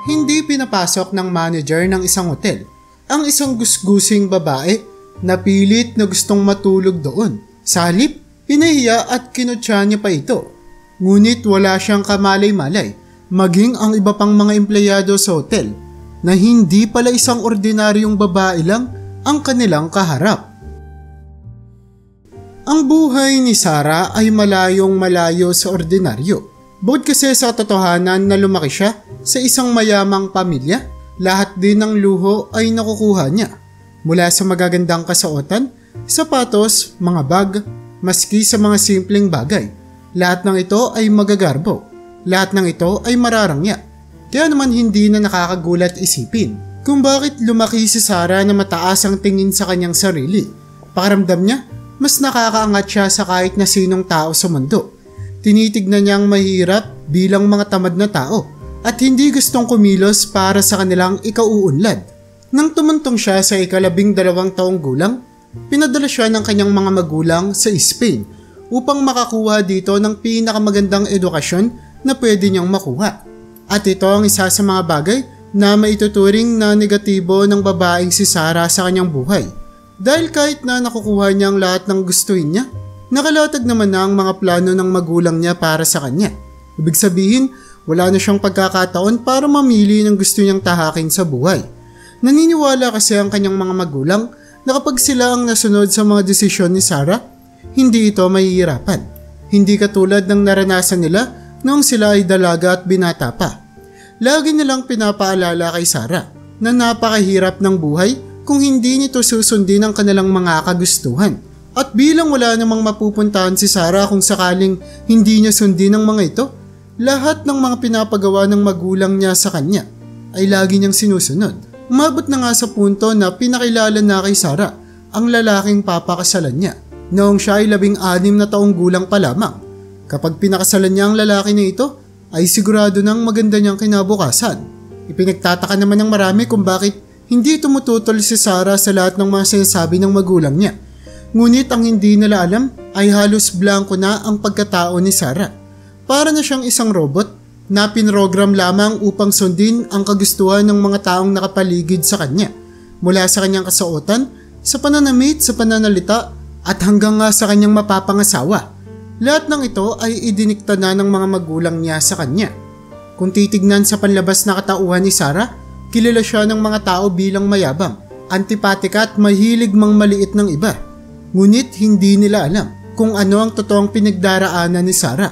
Hindi pinapasok ng manager ng isang hotel ang isang gusgusing babae na pilit na gustong matulog doon. Sa halip, pinahiya at kinutya niya pa ito. Ngunit wala siyang kamalay-malay, maging ang iba pang mga empleyado sa hotel, na hindi pala isang ordinaryong babae lang ang kanilang kaharap. Ang buhay ni Sarah ay malayong malayo sa ordinaryo. Bukod kasi sa totohanan na lumaki siya sa isang mayamang pamilya, lahat din ng luho ay nakukuha niya. Mula sa magagandang kasuotan, sapatos, mga bag, maski sa mga simpleng bagay. Lahat ng ito ay magagarbo. Lahat ng ito ay mararangya. Kaya naman hindi na nakakagulat isipin kung bakit lumaki si Sarah na mataas ang tingin sa kanyang sarili. Pakiramdam niya, mas nakakaangat siya sa kahit na sinong tao sa mundo. Tinitignan niyang mahirap bilang mga tamad na tao at hindi gustong kumilos para sa kanilang ikauunlad. Nang tumuntong siya sa 12 taong gulang, pinadala siya ng kanyang mga magulang sa Spain upang makakuha dito ng pinakamagandang edukasyon na pwede niyang makuha. At ito ang isa sa mga bagay na maituturing na negatibo ng babaeng si Sarah sa kanyang buhay. Dahil kahit na nakukuha niya ang lahat ng gustuin niya, nakalatag naman na ang mga plano ng magulang niya para sa kanya. Ibig sabihin, wala na siyang pagkakataon para mamili ng gusto niyang tahakin sa buhay. Naniniwala kasi ang kanyang mga magulang na kapag sila ang nasunod sa mga desisyon ni Sarah, hindi ito mahihirapan. Hindi katulad ng naranasan nila noong sila ay dalaga at binata pa. Lagi nilang pinapaalala kay Sarah na napakahirap ng buhay kung hindi nito susundin ang kanilang mga kagustuhan. At bilang wala namang mapupuntahan si Sarah kung sakaling hindi niya sundin ang mga ito, lahat ng mga pinapagawa ng magulang niya sa kanya ay lagi niyang sinusunod. Umabot na nga sa punto na pinakilala na kay Sarah ang lalaking papakasalan niya noong siya ay 16 taong gulang pa lamang. Kapag pinakasalan niya ang lalaki na ito, ay sigurado nang maganda niyang kinabukasan. Ipinagtataka naman ng marami kung bakit hindi tumututol si Sarah sa lahat ng mga sinasabi ng magulang niya. Ngunit ang hindi nila alam ay halos blanko na ang pagkatao ni Sarah. Para na siyang isang robot na pinrogram lamang upang sundin ang kagustuhan ng mga taong nakapaligid sa kanya. Mula sa kanyang kasuotan, sa pananamit, sa pananalita, at hanggang nga sa kanyang mapapangasawa. Lahat ng ito ay idinikta na ng mga magulang niya sa kanya. Kung titignan sa panlabas na katauhan ni Sarah, kilala siya ng mga tao bilang mayabang, antipatika at mahilig mang maliit ng iba. Ngunit hindi nila alam kung ano ang totoong pinagdaraanan ni Sarah,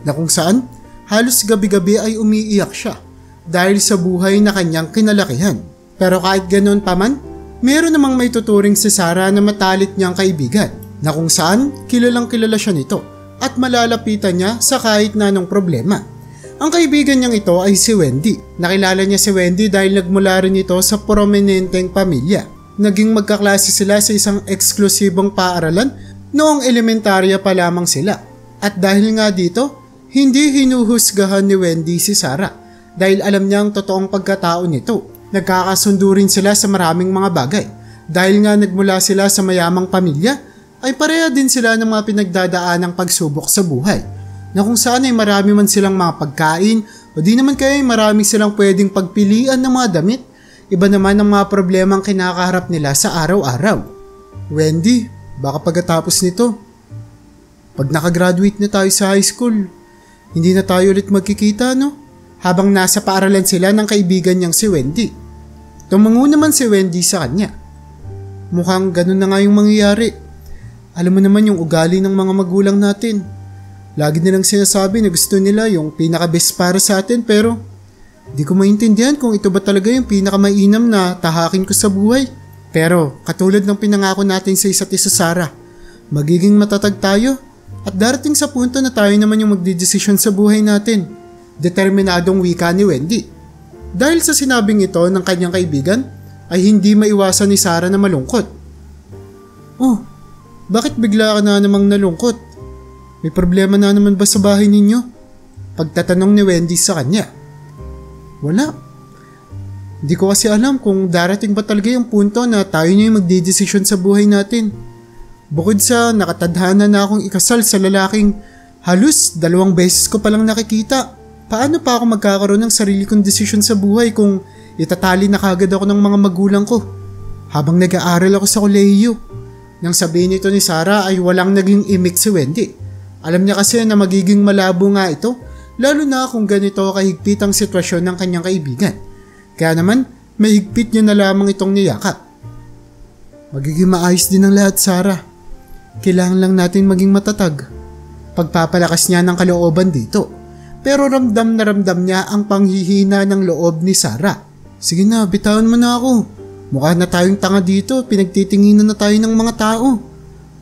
na kung saan halos gabi-gabi ay umiiyak siya dahil sa buhay na kanyang kinalakihan. Pero kahit ganoon pa man, meron namang may tuturing si Sarah na matalit niyang kaibigan, na kung saan kilalang kilala siya nito at malalapitan niya sa kahit na anong problema. Ang kaibigan niyang ito ay si Wendy. Nakilala niya si Wendy dahil nagmula rin ito sa prominenteng pamilya. Naging magkaklase sila sa isang eksklusibong paaralan noong elementarya pa lamang sila. At dahil nga dito, hindi hinuhusgahan ni Wendy si Sarah dahil alam niya ang totoong pagkatao nito. Nagkakasundo rin sila sa maraming mga bagay. Dahil nga nagmula sila sa mayamang pamilya, ay pareha din sila ng mga pinagdadaanang pagsubok sa buhay, na kung saan ay marami man silang mga pagkain o di naman kaya ay marami silang pwedeng pagpilian ng mga damit. Iba naman ang mga problemang kinakaharap nila sa araw-araw. Wendy, baka pagkatapos nito, pag nakagraduate na tayo sa high school, hindi na tayo ulit magkikita, no? Habang nasa paaralan sila ng kaibigan niyang si Wendy. Tumango naman si Wendy sa kanya. Mukhang ganun na nga yung mangyayari. Alam mo naman yung ugali ng mga magulang natin. Lagi nilang sinasabi na gusto nila yung pinaka-best para sa atin, pero di ko maintindihan kung ito ba talaga yung pinaka-mainam na tahakin ko sa buhay. Pero katulad ng pinangako natin sa isa't isa, Sarah, magiging matatag tayo at darating sa punto na tayo naman yung magdidesisyon sa buhay natin. Determinadong wika ni Wendy. Dahil sa sinabing ito ng kanyang kaibigan, ay hindi maiwasan ni Sarah na malungkot. Oh, bakit bigla ka na namang nalungkot? May problema na naman ba sa bahay ninyo? Pagtatanong ni Wendy sa kanya. Wala. Hindi ko kasi alam kung darating ba talaga yung punto na tayo na yung magdidesisyon sa buhay natin. Bukod sa nakatadhana na akong ikasal sa lalaking halos 2 beses ko palang nakikita. Paano pa ako magkakaroon ng sarili kong desisyon sa buhay kung itatali na kagad ako ng mga magulang ko? Habang nag-aaral ako sa kolehiyo, nang sabihin nito ni Sarah ay walang naging imik si Wendy. Alam niya kasi na magiging malabo nga ito, lalo na kung ganito kahigpit ang sitwasyon ng kanyang kaibigan. Kaya naman, mahigpit niya na lamang itong niyakap. Magiging maayos din ang lahat, Sarah. Kailangan lang natin maging matatag. Pagpapalakas niya ng kalooban dito. Pero ramdam na ramdam niya ang panghihina ng loob ni Sarah. Sige na, bitawan mo na ako. Mukha na tayong tanga dito, pinagtitinginan na tayo ng mga tao.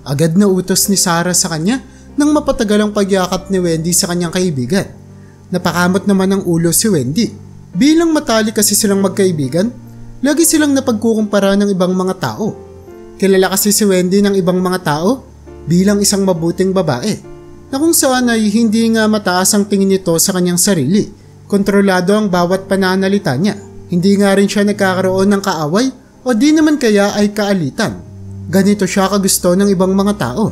Agad na utos ni Sarah sa kanya nang mapatagal ang pagyakap ni Wendy sa kanyang kaibigan. Napakamot naman ang ulo si Wendy. Bilang matalik kasi silang magkaibigan, lagi silang napagkukumpara ng ibang mga tao. Kilala kasi si Wendy ng ibang mga tao bilang isang mabuting babae, na kung saan ay hindi nga mataas ang tingin nito sa kanyang sarili. Kontrolado ang bawat pananalita niya. Hindi nga rin siya nagkakaroon ng kaaway o di naman kaya ay kaalitan. Ganito siya kagusto ng ibang mga tao.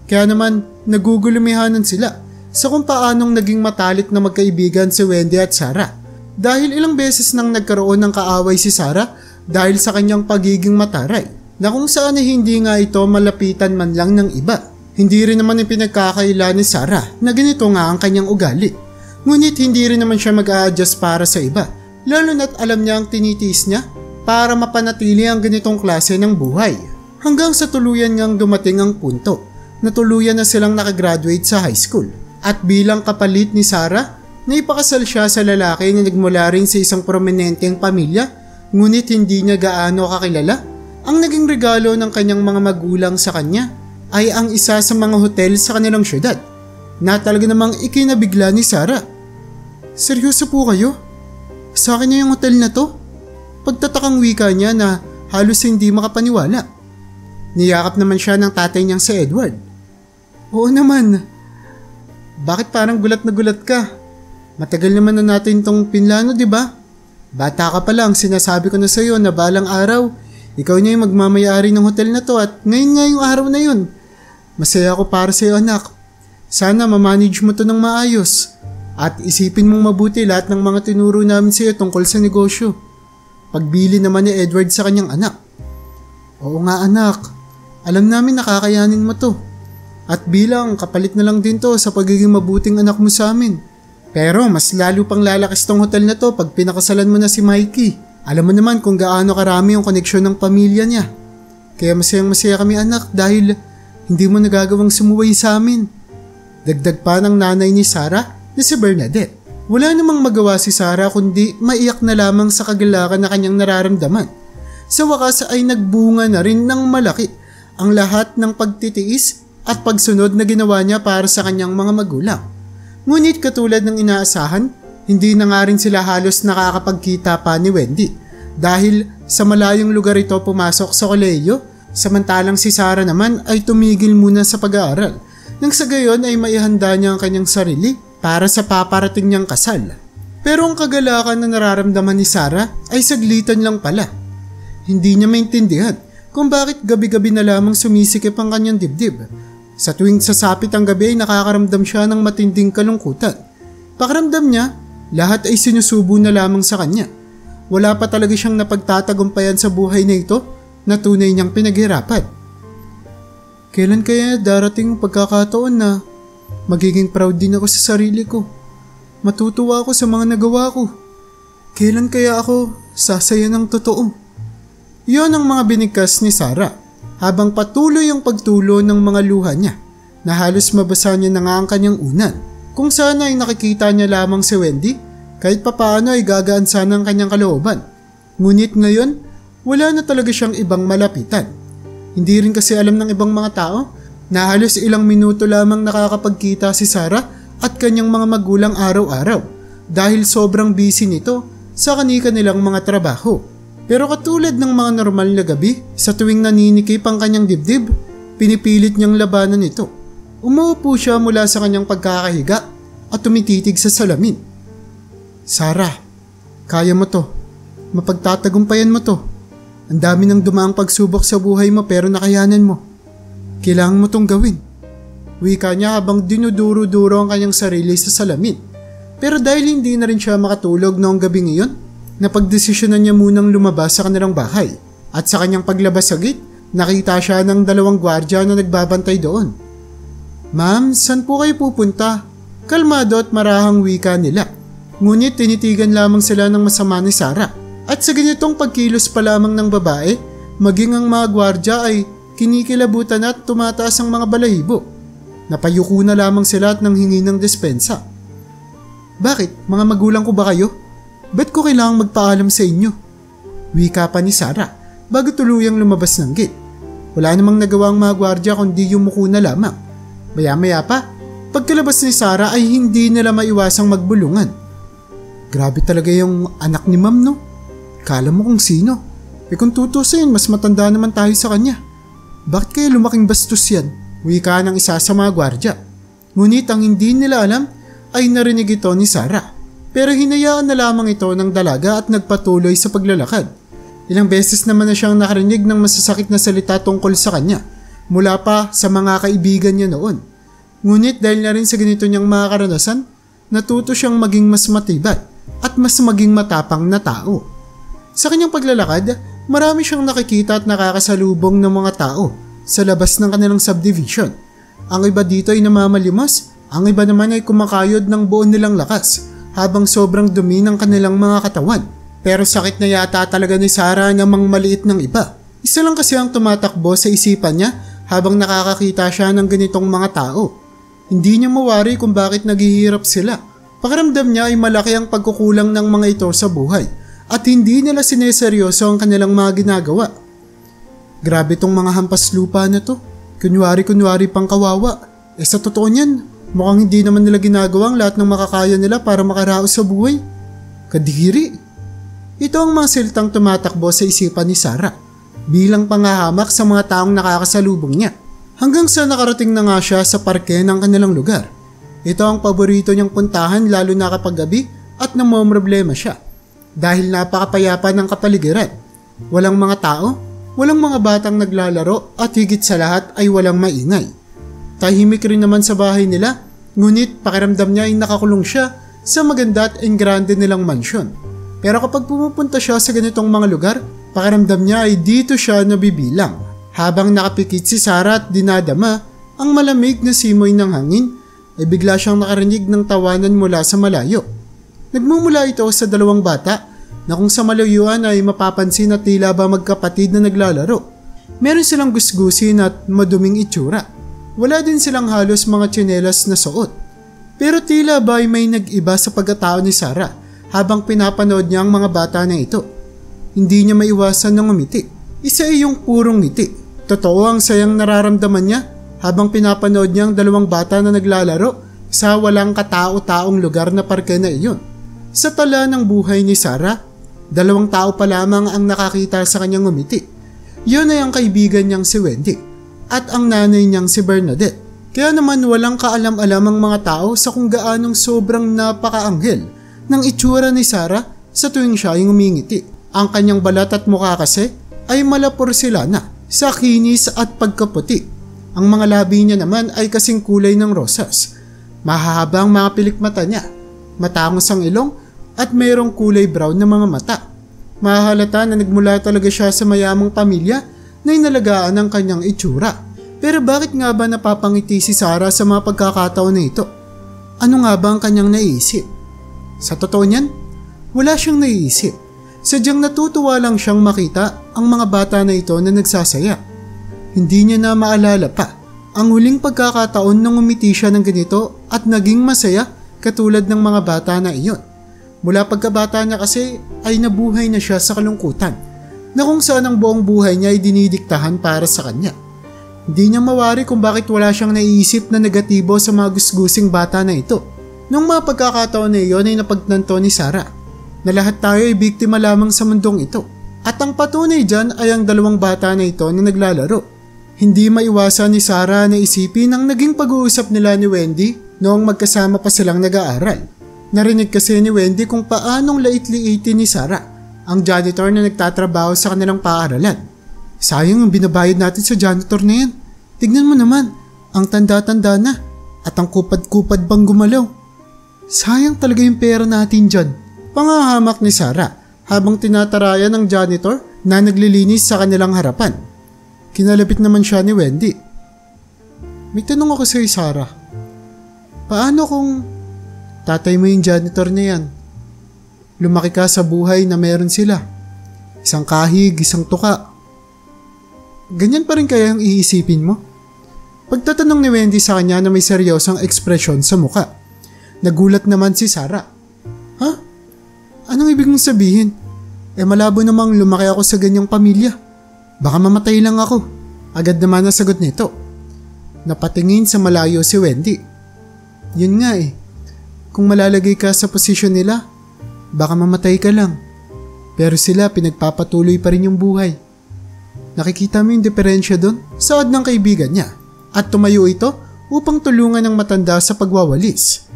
Kaya naman nagugulumihanan sila sa kung paanong naging matalik na magkaibigan si Wendy at Sarah. Dahil ilang beses nang nagkaroon ng kaaway si Sarah dahil sa kanyang pagiging mataray, na kung saan ay hindi nga ito malapitan man lang ng iba. Hindi rin naman ipinagkakaila ni Sarah na ganito nga ang kanyang ugali. Ngunit hindi rin naman siya mag-a-adjust para sa iba, lalo na't alam niya ang tinitiis niya para mapanatili ang ganitong klase ng buhay. Hanggang sa tuluyan ngang dumating ang punto na tuluyan na silang nakagraduate sa high school. At bilang kapalit ni Sarah, naipakasal siya sa lalaki na nagmula rin sa isang prominenteng pamilya, ngunit hindi niya gaano kakilala. Ang naging regalo ng kanyang mga magulang sa kanya ay ang isa sa mga hotel sa kanilang syudad, na talaga namang ikinabigla ni Sarah. Seryoso po kayo? Sa akin na yung hotel na to? Pagtatakang wika niya na halos hindi makapaniwala. Niyakap naman siya ng tatay niyang si Edward. Oo naman. Bakit parang gulat na gulat ka? Matagal naman na natin tong pinlano, di ba? Bata ka pa lang, sinasabi ko na sa'yo na balang araw, ikaw niya yung magmamayari ng hotel na to at ngayon nga yung araw na yun. Masaya ako para sa iyo, anak. Sana mamanage mo to ng maayos at isipin mong mabuti lahat ng mga tinuro namin sa iyo tungkol sa negosyo. Pagbili naman ni Edward sa kanyang anak. Oo nga anak, alam namin nakakayanin mo to. At bilang kapalit na lang din to sa pagiging mabuting anak mo sa amin. Pero mas lalo pang lalakas tong hotel na to pag pinakasalan mo na si Mikey. Alam mo naman kung gaano karami yung koneksyon ng pamilya niya. Kaya masayang-masaya kami anak dahil hindi mo nagagawang sumuway sa amin. Dagdag pa ng nanay ni Sarah na si Bernadette. Wala namang magawa si Sarah kundi maiyak na lamang sa kagalakan na kanyang nararamdaman. Sa wakas ay nagbunga na rin ng malaki ang lahat ng pagtitiis at pagsunod na ginawa niya para sa kanyang mga magulang. Ngunit katulad ng inaasahan, hindi na nga rin sila halos nakakapagkita pa ni Wendy dahil sa malayong lugar ito pumasok sa kolehiyo, samantalang si Sarah naman ay tumigil muna sa pag-aaral nang sa gayon ay maihanda niya ang kanyang sarili para sa paparating niyang kasal. Pero ang kagalakan na nararamdaman ni Sarah ay saglitan lang pala. Hindi niya maintindihan kung bakit gabi-gabi na lamang sumisikip ang kanyang dibdib. Sa tuwing sasapit ang gabi ay nakakaramdam siya ng matinding kalungkutan. Pakiramdam niya, lahat ay sinusubo na lamang sa kanya. Wala pa talaga siyang napagtatagumpayan sa buhay na ito na tunay niyang pinaghirapan. Kailan kaya darating ang pagkakataon na magiging proud din ako sa sarili ko? Matutuwa ako sa mga nagawa ko. Kailan kaya ako sasaya ng totoo? Iyon ang mga binigkas ni Sarah habang patuloy ang pagtulo ng mga luha niya na halos mabasa niya na nga ang kanyang unan. Kung sana ay nakikita niya lamang si Wendy, kahit papaano ay gagaan sana ang kanyang kalooban. Ngunit ngayon, wala na talaga siyang ibang malapitan. Hindi rin kasi alam ng ibang mga tao na halos ilang minuto lamang nakakapagkita si Sarah at kanyang mga magulang araw-araw dahil sobrang busy nito sa kani-kanilang mga trabaho. Pero katulad ng mga normal na gabi, sa tuwing naninikip ang kanyang dibdib, pinipilit niyang labanan ito. Umuupo siya mula sa kanyang pagkakahiga at tumititig sa salamin. Sarah, kaya mo to. Mapagtatagumpayan mo to. Ang dami ng dumaang pagsubok sa buhay mo pero nakayanan mo. Kailangan mo tong gawin. Wika niya habang dinuduro-duro ang kanyang sarili sa salamin. Pero dahil hindi na rin siya makatulog noong gabi ngayon, napagdesisyonan niya munang lumabas sa kanilang bahay. At sa kanyang paglabas sa gate, nakita siya ng 2 gwardya na nagbabantay doon. "Ma'am, saan po kayo pupunta?" Kalmado at marahang wika nila. Ngunit tinitigan lamang sila ng masama ni Sarah. At sa ganitong pagkilos pa lamang ng babae, maging ang mga gwardya ay kinikilabutan at tumataas ang mga balahibo. Napayuko na lamang sila at nanghingi ng despensa. "Bakit? Mga magulang ko ba kayo? Ba't ko kailangang magpaalam sa inyo?" Wika pa ni Sarah bago tuluyang lumabas ng gate. Wala namang nagawa ang mga gwardya kundi yumuko na lamang. Maya-maya pa, pagkalabas ni Sarah ay hindi nila maiwasang magbulungan. Grabe talaga yung anak ni ma'am, no? Kala mo kung sino. Kung tutusin, mas matanda naman tayo sa kanya. Bakit kaya lumaking bastos yan? Wika ng isa sa mga gwardya. Ngunit ang hindi nila alam ay narinig ito ni Sarah. Pero hinayaan na lamang ito ng dalaga at nagpatuloy sa paglalakad. Ilang beses naman na siyang nakarinig ng masasakit na salita tungkol sa kanya mula pa sa mga kaibigan niya noon. Ngunit dahil na rin sa ganito niyang mga karanasan, natuto siyang maging mas matibay at mas maging matapang na tao. Sa kanyang paglalakad, marami siyang nakikita at nakakasalubong ng mga tao sa labas ng kanilang subdivision. Ang iba dito ay namamalimos, ang iba naman ay kumakayod ng buo nilang lakas habang sobrang dumi ng kanilang mga katawan. Pero sakit na yata talaga ni Sarah na maliit ng iba. Isa lang kasi ang tumatakbo sa isipan niya habang nakakakita siya ng ganitong mga tao. Hindi niya mawari kung bakit naghihirap sila. Pakiramdam niya ay malaki ang pagkukulang ng mga ito sa buhay at hindi nila sineseryoso ang kanilang mga ginagawa. Grabe tong mga hampas lupa na to. Kunwari pang kawawa. Sa totoo niyan, mukhang hindi naman nila ginagawa ang lahat ng makakaya nila para makaraos sa buhay. Kadiri. Ito ang mga salitang tumatakbo sa isipan ni Sarah bilang pangahamak sa mga taong nakakasalubong niya. Hanggang sa nakarating na nga siya sa parke ng kanilang lugar. Ito ang paborito niyang puntahan lalo na kapag gabi at namomroblema siya. Dahil napakapayapa ng kapaligiran. Walang mga tao, walang mga batang naglalaro at higit sa lahat ay walang maingay. Tahimik rin naman sa bahay nila, ngunit pakiramdam niya ay nakakulong siya sa maganda at engrande nilang mansyon. Pero kapag pumupunta siya sa ganitong mga lugar, pakiramdam niya ay dito siya nabibilang. Habang nakapikit si Sarah at dinadama ang malamig na simoy ng hangin, ay bigla siyang nakarinig ng tawanan mula sa malayo. Nagmumula ito sa 2 bata na kung sa malayuan ay mapapansin na tila ba magkapatid na naglalaro. Meron silang gusgusin at maduming itsura. Wala din silang halos mga tsinelas na suot. Pero tila ba ay may nag-iba sa pagkatao ni Sarah habang pinapanood niya ang mga bata na ito. Hindi niya maiwasan ng umiti. Isa ay yung purong ngiti. Totoo ang sayang nararamdaman niya habang pinapanood niya ang 2 bata na naglalaro sa walang katao-taong lugar na parke na iyon. Sa tala ng buhay ni Sarah, 2 tao pa lamang ang nakakita sa kanyang umiti. Yun ay ang kaibigan niyang si Wendy at ang nanay niyang si Bernadette. Kaya naman walang kaalam-alam ang mga tao sa kung gaanong sobrang napakaanghel ng itsura ni Sarah sa tuwing siya ay ngumingiti. Ang kanyang balat at mukha kasi ay malaporselana sa kinis at pagkaputi. Ang mga labi niya naman ay kasing kulay ng rosas. Mahahaba ang mga pilikmata niya, matangos ang ilong at mayroong kulay brown na mga mata. Mahahalata na nagmula talaga siya sa mayamang pamilya na inalagaan ang kanyang itsura. Pero bakit nga ba napapangiti si Sarah sa mga pagkakataon na ito? Ano nga ba ang kanyang naiisip? Sa totoo niyan, wala siyang naiisip. Sadyang natutuwa lang siyang makita ang mga bata na ito na nagsasaya. Hindi niya na maalala pa ang huling pagkakataon nang umiti siya ng ganito at naging masaya katulad ng mga bata na iyon. Mula pagkabata niya kasi ay nabuhay na siya sa kalungkutan na kung saan ang buong buhay niya ay dinidiktahan para sa kanya. Hindi niya mawari kung bakit wala siyang naiisip na negatibo sa mga gusgusing bata na ito. Nung mga pagkakataon na iyon ay napagtanto ni Sarah na lahat tayo ay biktima lamang sa mundong ito. At ang patunay dyan ay ang 2 bata na ito na naglalaro. Hindi maiwasan ni Sarah na isipin ang naging pag-uusap nila ni Wendy noong magkasama pa silang nag-aaral. Narinig kasi ni Wendy kung paanong lait-liitin ni Sarah ang janitor na nagtatrabaho sa kanilang paaralan. Sayang ang binabayad natin sa janitor na yan. Tignan mo naman, ang tanda-tanda na at ang kupad-kupad bang gumalaw. Sayang talaga yung pera natin dyan. Pangahamak ni Sarah habang tinatarayan ng janitor na naglilinis sa kanilang harapan. Kinalapit naman siya ni Wendy. May tanong ako sa'yo, Sarah. Paano kung tatay mo yung janitor na yan? Lumaki ka sa buhay na meron sila. Isang kahig, isang tuka. Ganyan pa rin kaya ang iisipin mo? Pagtatanong ni Wendy sa kanya na may seryosang ekspresyon sa muka. Nagulat naman si Sarah. Ha? Anong ibig mong sabihin? Malabo namang lumaki ako sa ganyang pamilya. Baka mamatay lang ako. Agad naman ang sagot nito. Napatingin sa malayo si Wendy. Yun nga Kung malalagay ka sa posisyon nila, baka mamatay ka lang. Pero sila pinagpapatuloy pa rin yung buhay. Nakikita mo yung diferensya doon? Saad ng kaibigan niya. At tumayo ito upang tulungan ng matanda sa pagwawalis.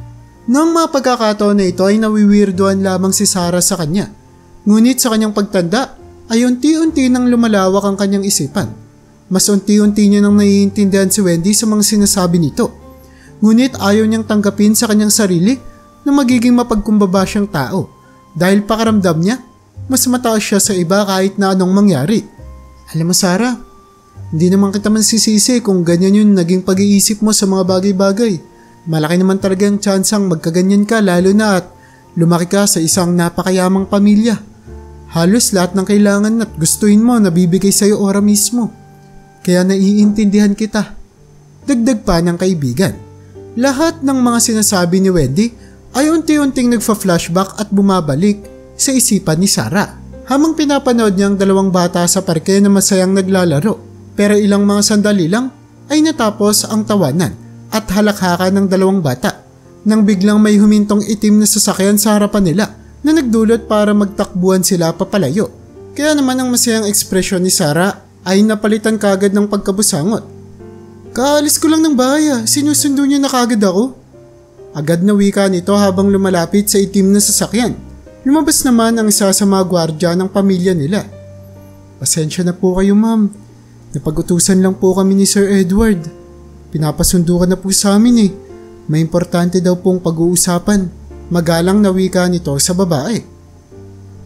Noong mga pagkakataon na ito ay nawiwirdoan lamang si Sarah sa kanya. Ngunit sa kanyang pagtanda ay unti-unti nang lumalawak ang kanyang isipan. Mas unti-unti niya nang naiintindihan si Wendy sa mga sinasabi nito. Ngunit ayaw niyang tanggapin sa kanyang sarili na magiging mapagkumbaba siyang tao. Dahil pakaramdam niya, mas mataas siya sa iba kahit na anong mangyari. Alam mo Sarah, hindi naman kita mansisisi kung ganyan yung naging pag-iisip mo sa mga bagay-bagay. Malaki naman talaga ang tsansang magkaganyan ka lalo na at lumaki ka sa isang napakayamang pamilya. Halos lahat ng kailangan at gustuin mo nabibigay sa iyo ora mismo. Kaya naiintindihan kita. Dagdag pa ng kaibigan. Lahat ng mga sinasabi ni Wendy ay unti-unting nagfa-flashback at bumabalik sa isipan ni Sarah. Habang pinapanood niya ang dalawang bata sa parke na masayang naglalaro. Pero ilang mga sandali lang ay natapos ang tawanan at halakhakan ng dalawang bata nang biglang may humintong itim na sasakyan sa harapan nila na nagdulot para magtakbuhan sila papalayo. Kaya naman ang masayang ekspresyon ni Sarah ay napalitan kagad ng pagkabusangot. Kaalis ko lang ng bahay sinusundo niyo na kagad ako. Agad na wika nito habang lumalapit sa itim na sasakyan. Lumabas naman ang isa sa mga gwardya ng pamilya nila. Pasensya na po kayo ma'am. Napag-utusan lang po kami ni Sir Edward. Pinapasundo ka na po sa amin May importante daw pong pag-uusapan. Magalang na wika nito sa babae.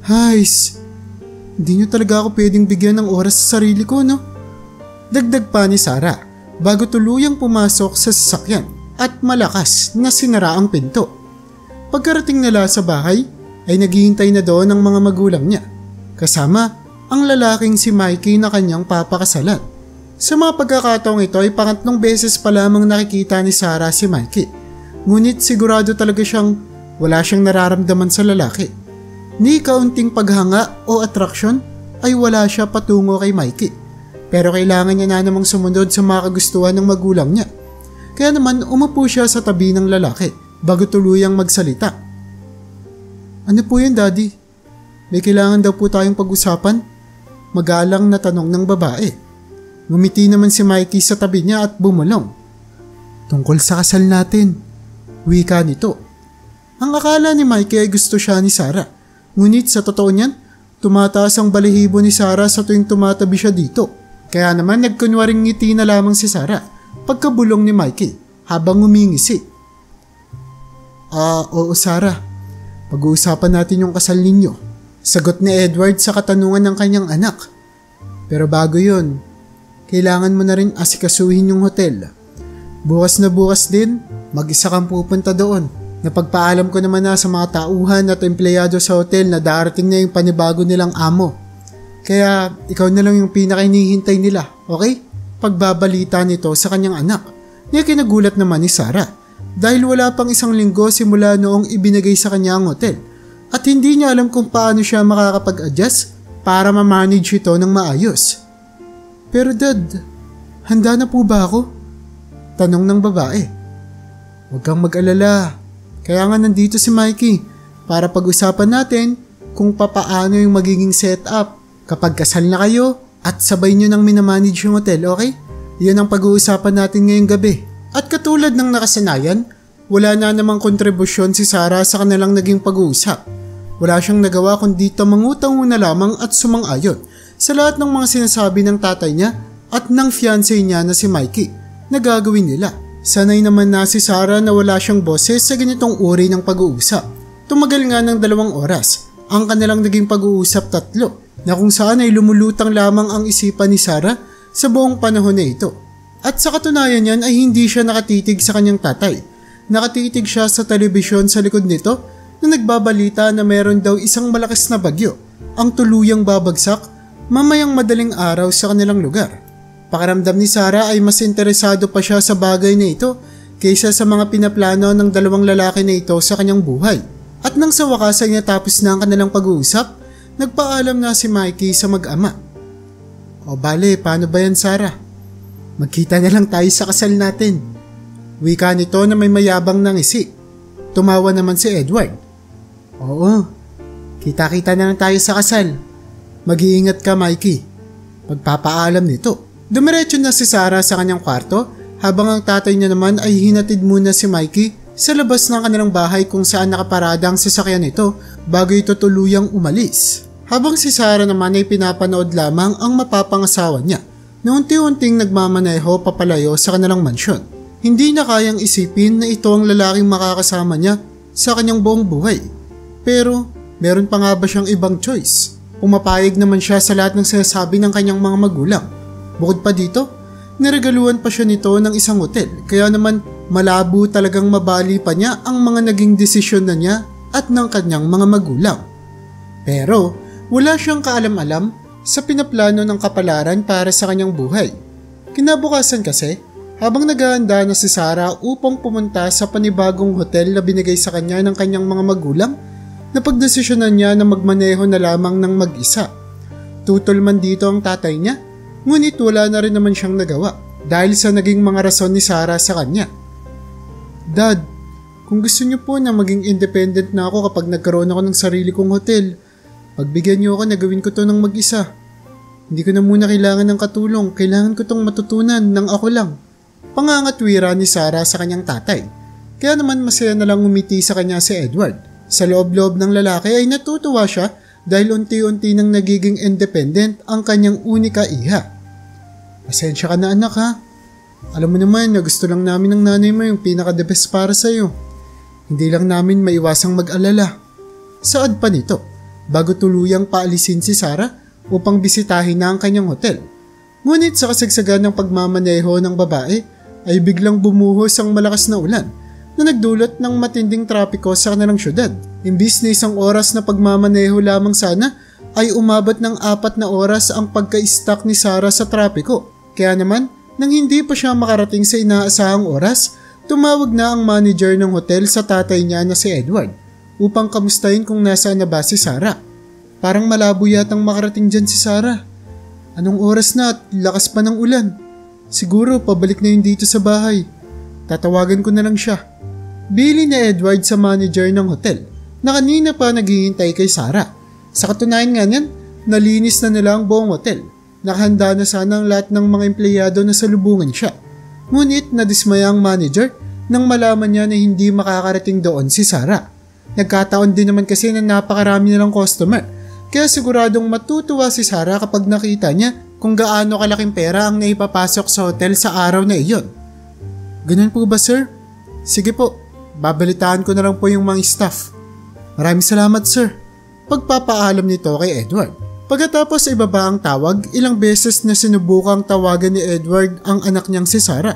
Hays, hindi niyo talaga ako pwedeng bigyan ng oras sa sarili ko, no? Dagdag pa ni Sarah bago tuluyang pumasok sa sasakyan at malakas na sinara ang pinto. Pagkarating nila sa bahay, ay naghihintay na doon ang mga magulang niya, kasama ang lalaking si Mikey na kanyang papakasalan. Sa mga pagkakataong ito ay pangatlong beses pa lamang nakikita ni Sarah si Mikey, ngunit sigurado talaga siyang wala siyang nararamdaman sa lalaki. Ni kaunting paghanga o attraction ay wala siya patungo kay Mikey, pero kailangan niya na namang sumunod sa mga kagustuhan ng magulang niya. Kaya naman umupo siya sa tabi ng lalaki bago tuluyang magsalita. Ano po yan, Daddy? May kailangan daw po tayong pag-usapan? Magalang na tanong ng babae. Ngumiti naman si Mikey sa tabi niya at bumulong. Tungkol sa kasal natin. Wika nito. Ang akala ni Mikey ay gusto siya ni Sarah. Ngunit sa totoo niyan, tumataas ang balahibo ni Sarah sa tuwing tumatabi siya dito. Kaya naman nagkunwaring ngiti na lamang si Sarah pagkabulong ni Mikey habang ngumingisi. Oo Sarah. Pag-uusapan natin yung kasal ninyo. Sagot ni Edward sa katanungan ng kanyang anak. Pero bago yun, kailangan mo na rin asikasuhin yung hotel. Bukas na bukas din, mag-isa kang pupunta doon. Napagpaalam ko naman na sa mga tauhan at empleyado sa hotel na darating na yung panibago nilang amo. Kaya ikaw na lang yung pinaka-hinihintay nila, okay? Pagbabalita nito sa kanyang anak. Niya kinagulat naman ni Sarah. Dahil wala pang isang linggo simula noong ibinigay sa kanya ang hotel at hindi niya alam kung paano siya makakapag-adjust para ma-manage ito ng maayos. Pero Dad, handa na po ba ako? Tanong ng babae. Huwag kang mag-alala. Kaya nga nandito si Mikey para pag-usapan natin kung papaano yung magiging setup kapag kasal na kayo at sabay nyo nang minamanage yung hotel, okay? Yan ang pag-uusapan natin ngayong gabi. At katulad ng nakasanayan, wala na namang kontribusyon si Sarah sa kanilang naging pag-uusap. Wala siyang nagawa kundi tamangutang na lamang at sumang-ayon sa lahat ng mga sinasabi ng tatay niya at ng fiancé niya na si Mikey na gagawin nila. Sanay naman na si Sarah na wala siyang boses sa ganitong uri ng pag-uusap. Tumagal nga ng 2 oras ang kanilang naging pag-uusap tatlo na kung saan ay lumulutang lamang ang isipan ni Sarah sa buong panahon na ito. At sa katunayan niyan ay hindi siya nakatitig sa kanyang tatay. Nakatitig siya sa telebisyon sa likod nito na nagbabalita na meron daw isang malakas na bagyo ang tuluyang babagsak mamayang madaling araw sa kanilang lugar. Pakiramdam ni Sarah ay mas interesado pa siya sa bagay na ito kaysa sa mga pinaplano ng 2 lalaki na ito sa kanyang buhay. At nang sa wakas ay natapos na ang kanilang pag-uusap, nagpaalam na si Mikey sa mag-ama. O bale, paano ba yan Sarah? Magkita na lang tayo sa kasal natin. Wika nito na may mayabang ng ngisi. Tumawa naman si Edward. Oo, kita-kita na lang tayo sa kasal. Mag-iingat ka Mikey. Magpapaalam nito. Dumiretso na si Sarah sa kanyang kwarto habang ang tatay niya naman ay hinatid muna si Mikey sa labas ng kanilang bahay kung saan nakaparada ang sasakyan nito bago ito tuluyang umalis. Habang si Sarah naman ay pinapanood lamang ang mapapangasawa niya na unti-unting nagmamaneho papalayo sa kanilang mansyon. Hindi na kayang isipin na ito ang lalaking makakasama niya sa kanyang buong buhay. Pero meron pa nga ba siyang ibang choice? Pumapayag naman siya sa lahat ng sinasabi ng kanyang mga magulang. Bukod pa dito, niregaluhan pa siya nito ng isang hotel kaya naman malabo talagang mabali pa niya ang mga naging desisyon na niya at ng kanyang mga magulang. Pero wala siyang kaalam-alam sa pinaplano ng kapalaran para sa kanyang buhay. Kinabukasan kasi, habang naghahanda na si Sarah upang pumunta sa panibagong hotel na binigay sa kanya ng kanyang mga magulang, napagdesisyonan niya na magmaneho na lamang ng mag-isa. Tutol man dito ang tatay niya, ngunit wala na rin naman siyang nagawa dahil sa naging mga rason ni Sarah sa kanya. Dad, kung gusto niyo po na maging independent na ako kapag nagkaroon ako ng sarili kong hotel, pagbigyan niyo ako na gawin ko to ng mag-isa. Hindi ko na muna kailangan ng katulong, kailangan ko tong matutunan ng ako lang. Pangangatwira ni Sarah sa kanyang tatay. Kaya naman masaya na lang umiti sa kanya si Edward. Sa loob-loob ng lalaki ay natutuwa siya dahil unti-unti nang nagiging independent ang kanyang unika iha. Pasensya ka na anak ha. Alam mo naman na gusto lang namin ng nanay mo yung pinaka-the best para sa'yo. Hindi lang namin maiwasang mag-alala. Saad pa nito, bago tuluyang paalisin si Sarah upang bisitahin na ang kanyang hotel. Ngunit sa kasagsagan ng pagmamaneho ng babae ay biglang bumuhos ang malakas na ulan na nagdulot ng matinding trapiko sa kanilang syudad. Imbis na 1 oras na pagmamaneho lamang sana ay umabot ng 4 na oras ang pagka-stuck ni Sarah sa trapiko. Kaya naman, nang hindi pa siya makarating sa inaasahang oras, tumawag na ang manager ng hotel sa tatay niya na si Edward upang kamustahin kung nasaan na ba si Sarah. Parang malabo yatang makarating dyan si Sarah. Anong oras na at lakas pa ng ulan? Siguro pabalik na yun dito sa bahay. Tatawagan ko na lang siya. Bili na Edward sa manager ng hotel na kanina pa naghihintay kay Sarah. Sa katunayan nga niyan, nalinis na nila ang buong hotel. Nakahanda na sana ang lahat ng mga empleyado na salubungan siya. Ngunit nadismaya ang manager nang malaman niya na hindi makakarating doon si Sarah. Nagkataon din naman kasi na napakarami nilang customer. Kaya siguradong matutuwa si Sarah kapag nakita niya kung gaano kalaking pera ang naipapasok sa hotel sa araw na iyon. Ganun po ba sir? Sige po, babalitaan ko na lang po yung mga staff. Maraming salamat sir. Pagpapaalam nito kay Edward. Pagkatapos ibaba ang tawag, ilang beses na sinubukang tawagan ni Edward ang anak niyang si Sarah.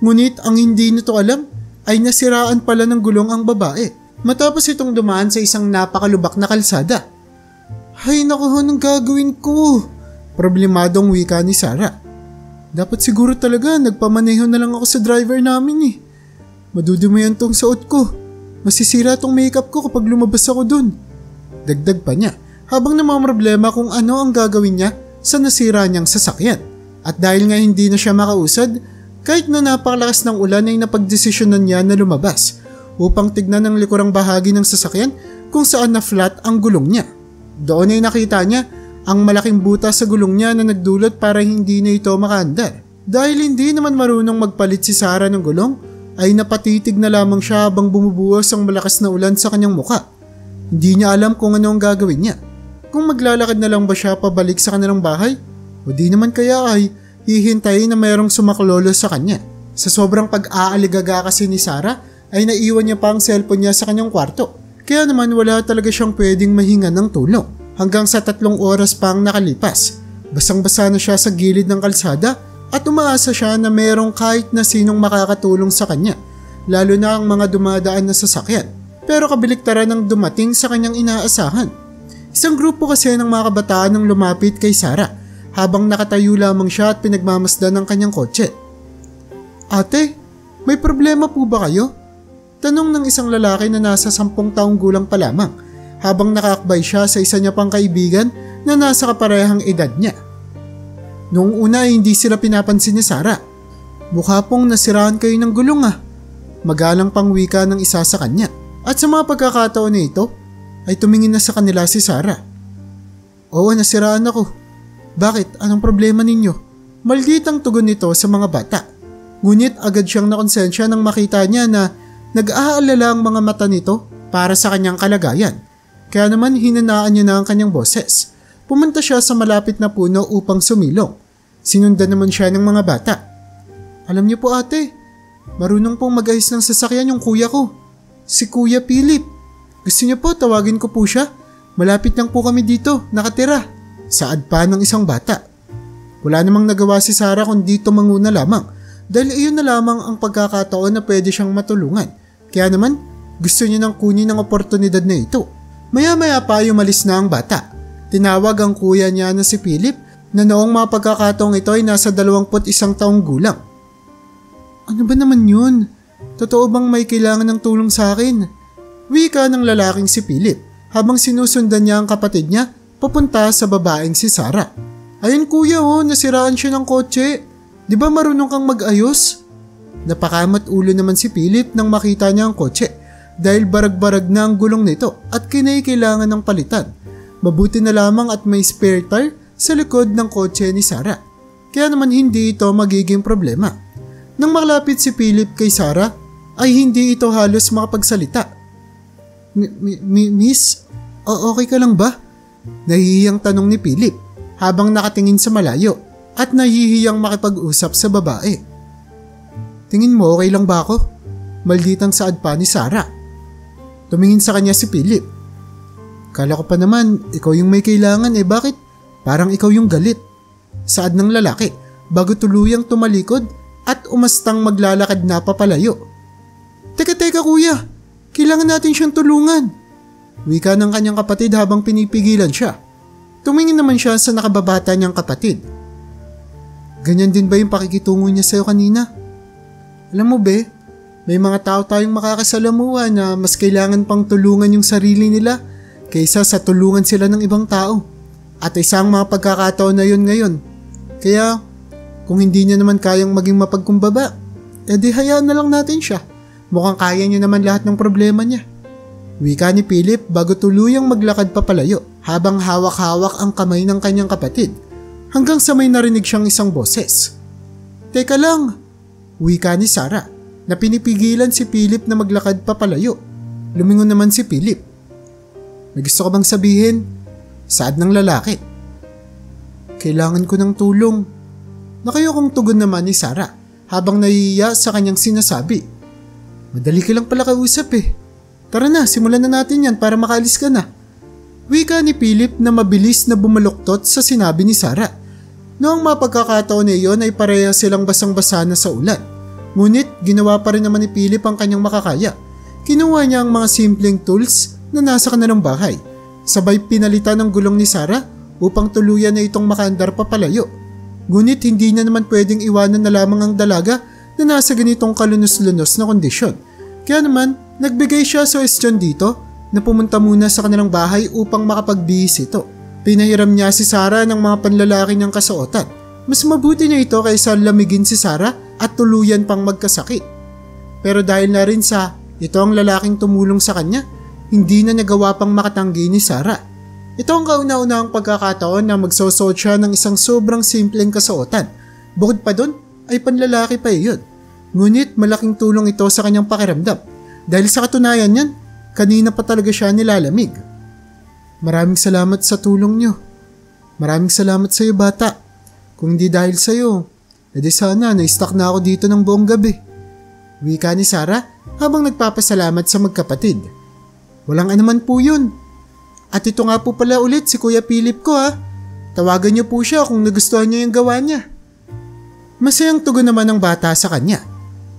Ngunit ang hindi nito alam ay nasiraan pala ng gulong ang babae matapos itong dumaan sa isang napakalubak na kalsada. Hay naku, anong gagawin ko? Problemadong wika ni Sarah. Dapat siguro talaga nagpamaneho na lang ako sa driver namin eh. Madudumayan tong suot ko. Masisira tong makeup ko kapag lumabas ako dun. Dagdag pa niya habang namamroblema kung ano ang gagawin niya sa nasira niyang sasakyan. At dahil nga hindi na siya makausad, kahit na napakalakas ng ulan ay napagdesisyonan niya na lumabas upang tignan ang likurang bahagi ng sasakyan kung saan na flat ang gulong niya. Doon ay nakita niya ang malaking butas sa gulong niya na nagdulot para hindi na ito makaandar. Dahil hindi naman marunong magpalit si Sarah ng gulong, ay napatitig na lamang siya habang bumubuhos ang malakas na ulan sa kanyang muka. Hindi niya alam kung ano ang gagawin niya. Kung maglalakad na lang ba siya pabalik sa kanilang bahay, o di naman kaya ay hihintayin na mayroong sumaklolo sa kanya. Sa sobrang pag-aaligaga kasi ni Sarah ay naiwan niya pa ang cellphone niya sa kanyang kwarto. Kaya naman wala talaga siyang pwedeng mahinga ng tulong. Hanggang sa 3 oras pang nakalipas, basang-basa na siya sa gilid ng kalsada at umaasa siya na merong kahit na sinong makakatulong sa kanya, lalo na ang mga dumadaan na sasakyan. Pero kabaliktaran ang dumating sa kanyang inaasahan. Isang grupo kasi ng mga kabataan ang lumapit kay Sarah habang nakatayo lamang siya at pinagmamasdan ng kanyang kotse. "Ate, may problema po ba kayo?" Tanong ng isang lalaki na nasa 10 taong gulang pa lamang habang nakakbay siya sa isa niya pang kaibigan na nasa kaparehang edad niya. Noong una ay hindi sila pinapansin ni Sarah. "Mukha pong nasiraan kayo ng gulong ah." Magalang pang wika ng isa sa kanya. At sa mga pagkakataon na ito ay tumingin na sa kanila si Sarah. "Oo, nasiraan ako." "Bakit? Anong problema ninyo?" Malditang tugon nito sa mga bata. Ngunit agad siyang nakonsensya nang makita niya na nag-aalala ang mga mata nito para sa kanyang kalagayan. Kaya naman hinanaan niya na ang kanyang boses. Pumunta siya sa malapit na puno upang sumilong. Sinundan naman siya ng mga bata. "Alam niyo po ate, marunong pong mag-ayos ng sasakyan yung kuya ko. Si Kuya Philip. Gusto niyo po tawagin ko po siya? Malapit lang po kami dito, nakatira." Saad pa ng isang bata. Wala namang nagawa si Sarah kundi tumanguna lamang dahil iyon na lamang ang pagkakataon na pwede siyang matulungan. Kaya naman gusto niya nang kunin ang oportunidad na ito. Maya-maya pa umalis na ang bata. Tinawag ang kuya niya na si Philip na noong mga pagkakataong ito ay nasa 21 taong gulang. "Ano ba naman yun? Totoo bang may kailangan ng tulong sa akin?" Wika ng lalaking si Philip habang sinusundan niya ang kapatid niya papunta sa babaeng si Sarah. "Ayun kuya nasiraan siya ng kotse. Di ba marunong kang mag-ayos?" Napakamat ulo naman si Philip nang makita niya ang kotse dahil barag-barag na ang gulong nito at kinailangan ng palitan. Mabuti na lamang at may spare tire sa likod ng kotse ni Sarah. Kaya naman hindi ito magiging problema. Nang makalapit si Philip kay Sarah ay hindi ito halos makapagsalita. Miss, okay ka lang ba?" Nahihiyang tanong ni Philip habang nakatingin sa malayo at nahihiyang makipag-usap sa babae. "Tingin mo okay lang ba ako?" Malditang saad pa ni Sarah. Tumingin sa kanya si Philip. "Kala ko pa naman ikaw yung may kailangan bakit? Parang ikaw yung galit." Saad ng lalaki bago tuluyang tumalikod at umastang maglalakad na papalayo. Teka kuya, kailangan natin siyang tulungan." Wika ng kanyang kapatid habang pinipigilan siya. Tumingin naman siya sa nakababata niyang kapatid. "Ganyan din ba yung pakikitungo niya sa'yo kanina? Alam mo be, may mga tao tayong makakasalamuha na mas kailangan pang tulungan yung sarili nila kaysa sa tulungan sila ng ibang tao. At isang mga pagkakataon na yun ngayon. Kaya kung hindi niya naman kayang maging mapagkumbaba, edi hayaan na lang natin siya. Mukhang kaya niya naman lahat ng problema niya." Wika ni Philip bago tuluyang maglakad papalayo habang hawak-hawak ang kamay ng kanyang kapatid hanggang sa may narinig siyang isang boses. "Teka lang," wika ni Sarah na pinipigilan si Philip na maglakad papalayo. Lumingon naman si Philip. "May gusto ka bang sabihin?" Saad ng lalaki. "Kailangan ko ng tulong." Nakayokong tugon naman ni Sarah habang nahihiya sa kanyang sinasabi. "Madali ka lang pala kausap Tara na, simulan na natin yan para makaalis ka na." Wika ni Philip na mabilis na bumaluktot sa sinabi ni Sarah. Noong mapagkakataon na iyon ay pareha silang basang-basa na sa ulan. Ngunit ginawa pa rin naman ni Philip ang kanyang makakaya. Kinuha niya ang mga simpleng tools na nasa kanilang bahay. Sabay pinalitan ang gulong ni Sarah upang tuluyan na itong makaandar papalayo. Ngunit hindi na naman pwedeng iwanan na lamang ang dalaga na nasa ganitong kalunos-lunos na kondisyon. Kaya naman, nagbigay siya suwestyon dito na pumunta muna sa kanilang bahay upang makapagbihis ito. Pinahiram niya si Sarah ng mga panlalaki niyang kasuotan. Mas mabuti niya ito kaysa lamigin si Sarah at tuluyan pang magkasakit. Pero dahil na rin sa ito ang lalaking tumulong sa kanya, hindi na nagawa pang makatanggi ni Sarah. Ito ang kauna-unahang pagkakataon na magsusuot siya ng isang sobrang simpleng kasuotan. Bukod pa doon ay panlalaki pa iyon. Ngunit malaking tulong ito sa kanyang pakiramdam dahil sa katunayan niyan, kanina pa talaga siya nilalamig. "Maraming salamat sa tulong niyo. Maraming salamat sa iyo bata. Kung hindi dahil sa iyo, E di sana, na-stuck na ako dito ng buong gabi. Wika ni Sarah habang nagpapasalamat sa magkapatid. Walang anuman po yun. At ito nga po pala ulit si Kuya Philip ko ha. Tawagan niyo po siya kung nagustuhan niyo yung gawa niya. Masayang tugon naman ng bata sa kanya.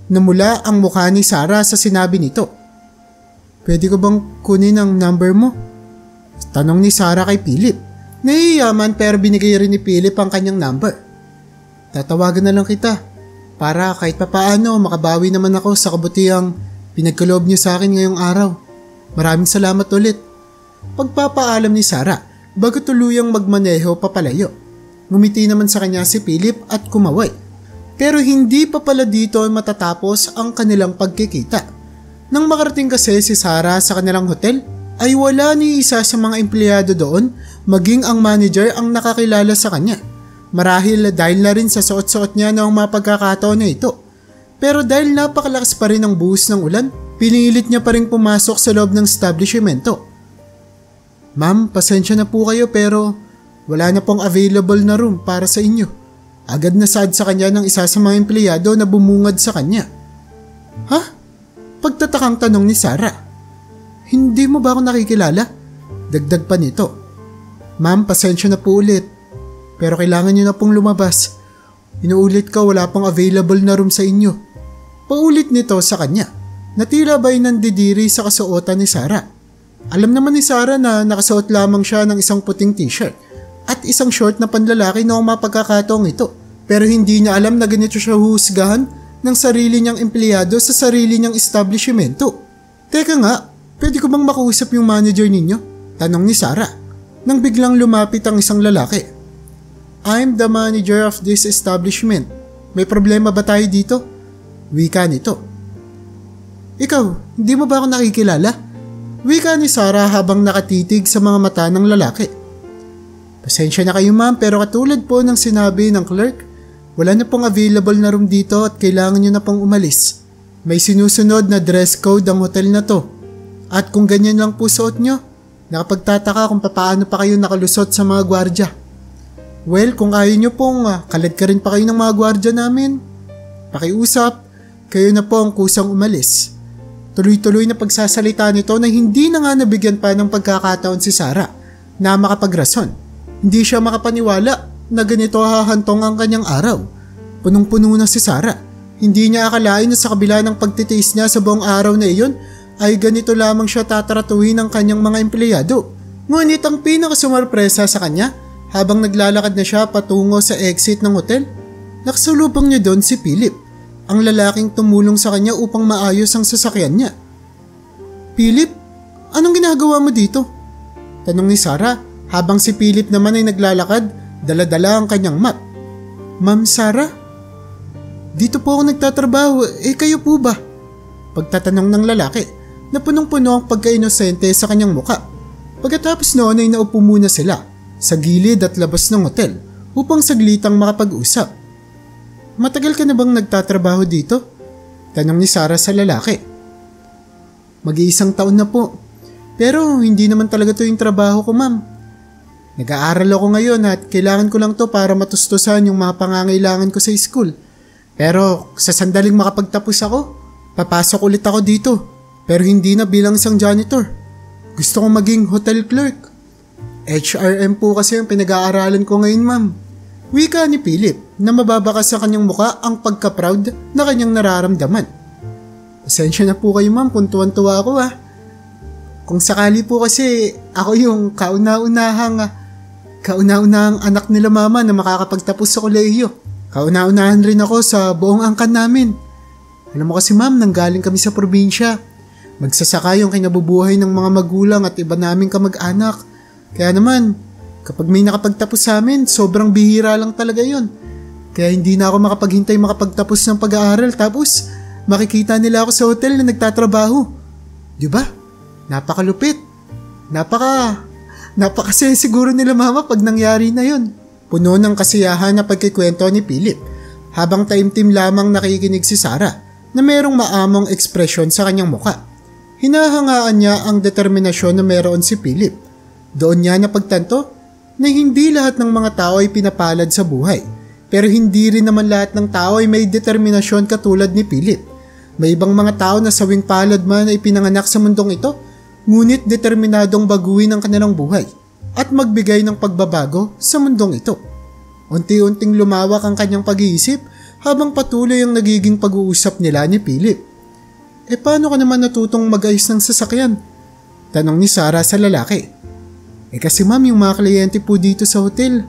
Namula ang mukha ni Sarah sa sinabi nito. Pwede ko bang kunin ang number mo? Tanong ni Sarah kay Philip. Nahihiyaman pero binigay rin ni Philip ang kanyang number. Tatawagan na lang kita para kahit papaano makabawi naman ako sa kabutihang pinagkaloob niyo sa akin ngayong araw. Maraming salamat ulit. Pagpapaalam ni Sarah bago tuluyang magmaneho papalayo. Ngumiti naman sa kanya si Philip at kumaway. Pero hindi pa pala dito matatapos ang kanilang pagkikita. Nang makarating kasi si Sarah sa kanilang hotel, ay wala ni isa sa mga empleyado doon, maging ang manager ang nakakilala sa kanya. Marahil dahil na rin sa suot-suot niya noong mga pagkakataon na ito. Pero dahil napakalakas pa rin ang buhos ng ulan, pinilit niya pa rin pumasok sa loob ng establishmento. Ma'am, pasensya na po kayo pero wala na pong available na room para sa inyo. Agad na sad sa kanya ng isa sa mga empleyado na bumungad sa kanya. Ha? Pagtatakang tanong ni Sarah. Hindi mo ba ako nakikilala? Dagdag pa nito. Ma'am, pasensya na po ulit. Pero kailangan niyo na pong lumabas. Inuulit ko wala pong available na room sa inyo. Paulit nito sa kanya. Natila ba'y nandidiri sa kasuotan ni Sarah. Alam naman ni Sarah na nakasuot lamang siya ng isang puting t-shirt at isang short na panlalaki noong mapagkakataong ito. Pero hindi niya alam na ganito siya huhusgahan ng sarili niyang empleyado sa sarili niyang establishmento. Teka nga, pwede ko bang makausap yung manager ninyo? Tanong ni Sarah nang biglang lumapit ang isang lalaki. I'm the manager of this establishment. May problema ba tayo dito? Wika nito. Ikaw, hindi mo ba ako nakikilala? Wika ni Sarah habang nakatitig sa mga mata ng lalaki. Pasensya na kayo ma'am pero katulad po ng sinabi ng clerk, wala na pong available na room dito at kailangan nyo na pong umalis. May sinusunod na dress code ang hotel na to. At kung ganyan lang po suot nyo, nakapagtataka kung paano pa kayo nakalusot sa mga gwardya. Well, kung ayaw nyo pong kalad ka rin pa kayo ng mga gwardya namin. Pakiusap, kayo na po ang kusang umalis. Tuloy-tuloy na pagsasalita nito na hindi na nga nabigyan pa ng pagkakataon si Sarah na makapagrason. Hindi siya makapaniwala na ganito hahantong ang kanyang araw. Punong-puno na si Sarah. Hindi niya akalain na sa kabila ng pagtitiis niya sa buong araw na iyon ay ganito lamang siya tataratuhin ng kanyang mga empleyado. Ngunit ang pinakasumarpresa sa kanya habang naglalakad na siya patungo sa exit ng hotel, nakasalubong niya doon si Philip, ang lalaking tumulong sa kanya upang maayos ang sasakyan niya. Philip, anong ginagawa mo dito? Tanong ni Sarah habang si Philip naman ay naglalakad, dala-dala ang kanyang map. Ma'am Sarah? Dito po ako nagtatrabaho, kayo po ba? Pagtatanong ng lalaki na punong-puno ang pagka-inosente sa kanyang muka. Pagkatapos noon ay naupo muna sila sa gilid at labas ng hotel upang saglitang makapag-usap. Matagal ka na bang nagtatrabaho dito? Tanong ni Sarah sa lalaki. Mag-iisang taon na po. Pero hindi naman talaga to yung trabaho ko ma'am. Nag-aaral ako ngayon at kailangan ko lang to para matustusan yung mga pangangailangan ko sa school. Pero sa sandaling makapagtapos ako, papasok ulit ako dito. Pero hindi na bilang isang janitor. Gusto kong maging hotel clerk. HRM po kasi yung pinag-aaralan ko ngayon ma'am. Wika ni Philip na mababakas sa kanyang muka ang pagka-proud na kanyang nararamdaman. Pasensya na po kayo ma'am kung tuwan-tuwa ako Kung sakali po kasi ako yung kauna-unahang anak nila mama na makakapagtapos sa kolehiyo. Kauna-unahan rin ako sa buong angkan namin. Alam mo kasi ma'am, nanggaling kami sa probinsya. Magsasaka yung kinabubuhay ng mga magulang at iba naming kamag-anak. Kaya naman, kapag may nakapagtapos sa amin, sobrang bihira lang talaga yon. Kaya hindi na ako makapagtapos ng pag-aaral tapos makikita nila ako sa hotel na nagtatrabaho. Diba? Napakalupit. Napakasaya siguro nila mama pag nangyari na yon. Puno ng kasiyahan na pagkikwento ni Philip habang taimtim lamang nakikinig si Sarah na merong maamong ekspresyon sa kanyang muka. Hinahangaan niya ang determinasyon na meron si Philip. Doon niya napagtanto na hindi lahat ng mga tao ay pinapalad sa buhay. Pero hindi rin naman lahat ng tao ay may determinasyon katulad ni Philip. May ibang mga tao na sawing palad man ay pinanganak sa mundong ito, ngunit determinadong baguhin ang kanilang buhay at magbigay ng pagbabago sa mundong ito. Unti-unting lumawak ang kanyang pag-iisip habang patuloy ang nagiging pag-uusap nila ni Philip. Paano ka naman natutong mag-ayos ng sasakyan? Tanong ni Sarah sa lalaki. Kasi ma'am, yung mga kliyente po dito sa hotel,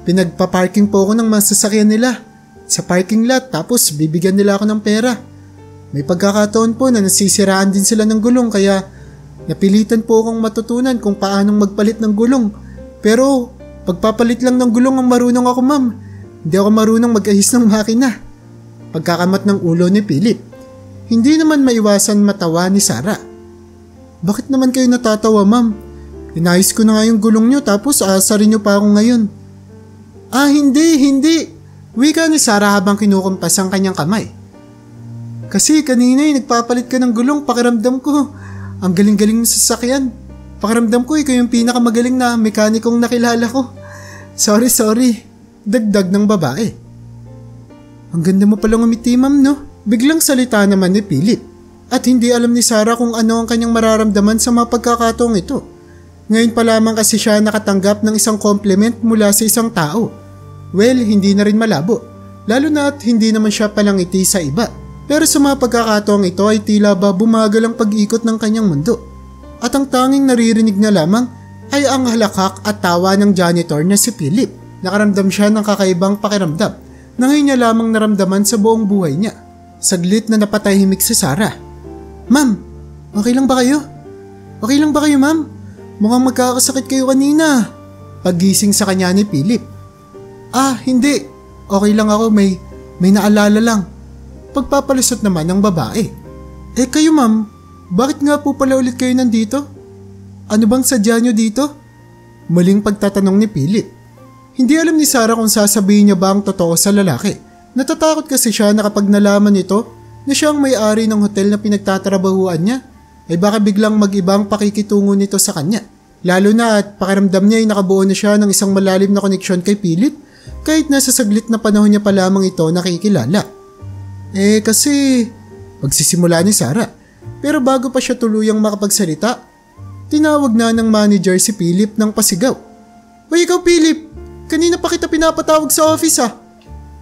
pinagpa-parking po ako ng mga sasakyan nila sa parking lot, tapos bibigyan nila ako ng pera. May pagkakataon po na nasisiraan din sila ng gulong, kaya napilitan po akong matutunan kung paanong magpalit ng gulong. Pero pagpapalit lang ng gulong ang marunong ako ma'am. Hindi ako marunong mag-ayos ng makina. Pagkakamat ng ulo ni Philip. Hindi naman maiwasan matawa ni Sarah. Bakit naman kayo natatawa ma'am? Inayos ko na nga yung gulong nyo tapos aasarin nyo pa ako ngayon. Hindi. Wika ni Sarah habang kinukumpas ang kanyang kamay. Kasi kanina nagpapalit ka ng gulong, pakiramdam ko. Ang galing-galing mo sa sasakyan. Pakiramdam ko ikaw yung pinakamagaling na mekanikong nakilala ko. Sorry. Dagdag ng babae. Ang ganda mo palang umiti ma'am no? Biglang salita naman ni Philip. At hindi alam ni Sarah kung ano ang kanyang mararamdaman sa mga pagkakataong ito. Ngayon pa lamang kasi siya nakatanggap ng isang compliment mula sa isang tao. Well, hindi na rin malabo. Lalo na at hindi naman siya palangiti sa iba. Pero sa mga pagkakataong ito ay tila ba bumagal ang pag-ikot ng kanyang mundo. At ang tanging naririnig na lamang ay ang halakak at tawa ng janitor na si Philip. Nakaramdam siya ng kakaibang pakiramdam na ngayon niya lamang naramdaman sa buong buhay niya. Saglit na napatahimik si Sarah. Ma'am, okay lang ba kayo? Okay lang ba kayo ma'am? Mukhang magkakasakit kayo kanina. Paggising sa kanya ni Philip. Hindi. Okay lang ako, may naalala lang. Pagpapalusot naman ng babae. Kayo ma'am, bakit nga po pala ulit kayo nandito? Ano bang sadya nyo dito? Muling pagtatanong ni Philip. Hindi alam ni Sarah kung sasabihin niya ba ang totoo sa lalaki. Natatakot kasi siya na kapag nalaman nito na siya ang may-ari ng hotel na pinagtatrabahuan niya, ay baka biglang mag-ibang pakikitungo nito sa kanya. Lalo na at pakiramdam niya ay nakabuo na siya ng isang malalim na koneksyon kay Philip kahit nasa saglit na panahon niya pa lamang ito nakikilala. Kasi magsisimula ni Sarah. Pero bago pa siya tuluyang makapagsalita, tinawag na ng manager si Philip ng pasigaw. Hoy ikaw Philip, kanina pa kita pinapatawag sa office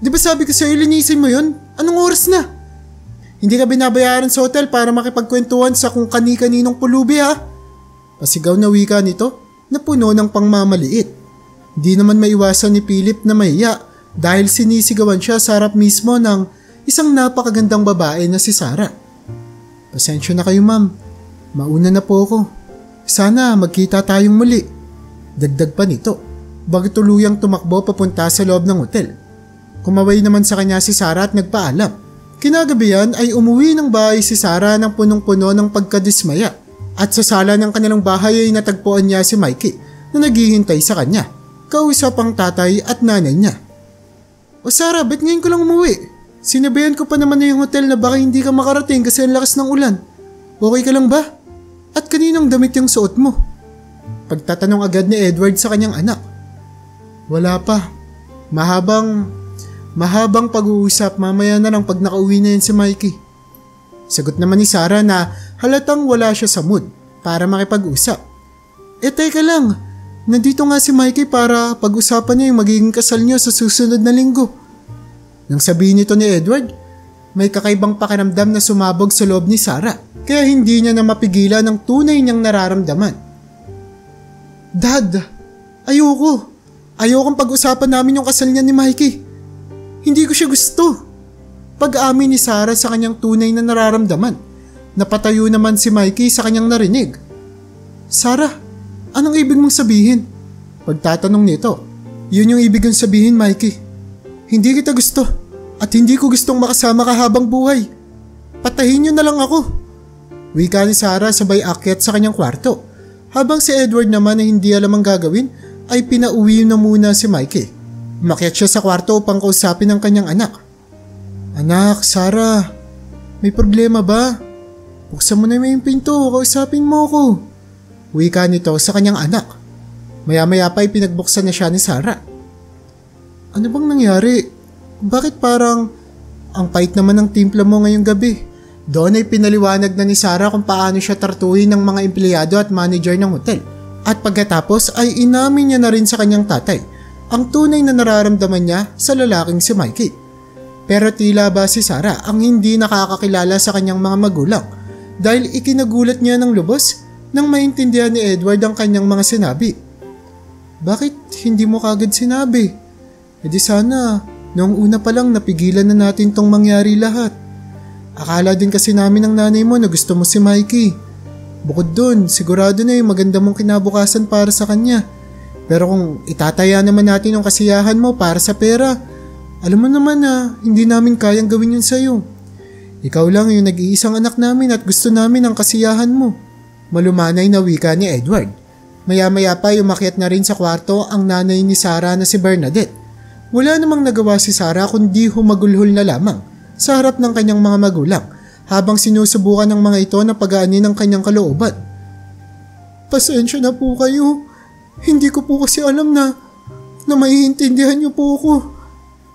Di ba sabi ko sa'yo linisin mo yun? Anong oras na? Hindi ka binabayaran sa hotel para makipagkwentuhan sa kung kani-kaninong pulubi Pasigaw na wika nito na puno ng pangmamaliit. Di naman maiwasan ni Philip na mahiya dahil sinisigawan siya sa harap mismo ng isang napakagandang babae na si Sarah. Pasensya na kayo ma'am, mauna na po ako. Sana magkita tayong muli. Dagdag pa nito, bago tuluyang tumakbo papunta sa loob ng hotel. Kumaway naman sa kanya si Sarah at nagpaalam. Kinagabihan ay umuwi ng bahay si Sarah ng punong-puno ng pagkadismaya at sa sala ng kanilang bahay ay natagpuan niya si Mikey na naghihintay sa kanya, kausap ang tatay at nanay niya. O Sarah, ba't ngayon ko lang umuwi? Sinabayan ko pa naman na yung hotel na baka hindi ka makarating kasi ang lakas ng ulan. Okay ka lang ba? At kaninong damit yung suot mo? Pagtatanong agad ni Edward sa kanyang anak. Wala pa. Mahabang pag-uusap, mamaya na lang pag nakauwi na yan si Mikey. Sagot naman ni Sarah na halatang wala siya sa mood para makipag-usap. Teka lang, nandito nga si Mikey para pag-usapan niya yung magiging kasal niyo sa susunod na linggo. Nang sabihin nito ni Edward, may kakaibang pakiramdam na sumabog sa loob ni Sarah kaya hindi niya na mapigilan ang tunay niyang nararamdaman. Dad, ayokong pag-usapan namin yung kasal niya ni Mikey. Hindi ko siya gusto. Pag-amin ni Sarah sa kanyang tunay na nararamdaman, napatayo naman si Mikey sa kanyang narinig. Sarah, anong ibig mong sabihin? Pagtatanong nito, yun yung ibig kong sabihin Mikey. Hindi kita gusto at hindi ko gustong makasama ka habang buhay. Patahin niyo na lang ako. Wika ni Sarah sabay akyat sa kanyang kwarto. Habang si Edward naman na hindi alam ang gagawin ay pinauwi na muna si Mikey. Umakyat siya sa kwarto upang kausapin ang kanyang anak. Anak, Sarah, may problema ba? Buksan mo na yung pinto, kausapin mo ako. Wika nito sa kanyang anak. Maya-maya pa ay pinagbuksan na siya ni Sarah. Ano bang nangyari? bakit parang ang pait naman ng timpla mo ngayong gabi? Doon ay pinaliwanag na ni Sarah kung paano siya tartuhin ng mga empleyado at manager ng hotel. At pagkatapos ay inamin niya na rin sa kanyang tatay ang tunay na nararamdaman niya sa lalaking si Mikey. Pero tila ba si Sarah ang hindi nakakakilala sa kanyang mga magulang dahil ikinagulat niya ng lubos nang maintindihan ni Edward ang kanyang mga sinabi. Bakit hindi mo kagad sinabi? E di sana, noong una pa lang napigilan na natin tong mangyari lahat. Akala din kasi namin ng nanay mo na gusto mo si Mikey. Bukod dun, sigurado na yung maganda mong kinabukasan para sa kanya. Pero kung itataya naman natin yung kasiyahan mo para sa pera, alam mo naman na hindi namin kayang gawin yun sa'yo. Ikaw lang yung nag-iisang anak namin at gusto namin ang kasiyahan mo. Malumanay na wika ni Edward. Maya-maya pa umakyat na rin sa kwarto ang nanay ni Sarah na si Bernadette. Wala namang nagawa si Sarah kundi humagulhol na lamang sa harap ng kanyang mga magulang habang sinusubukan ng mga ito na pagaanin ang kanyang kalooban. Pasensya na po kayo. Hindi ko po kasi alam na maiintindihan niyo po ako.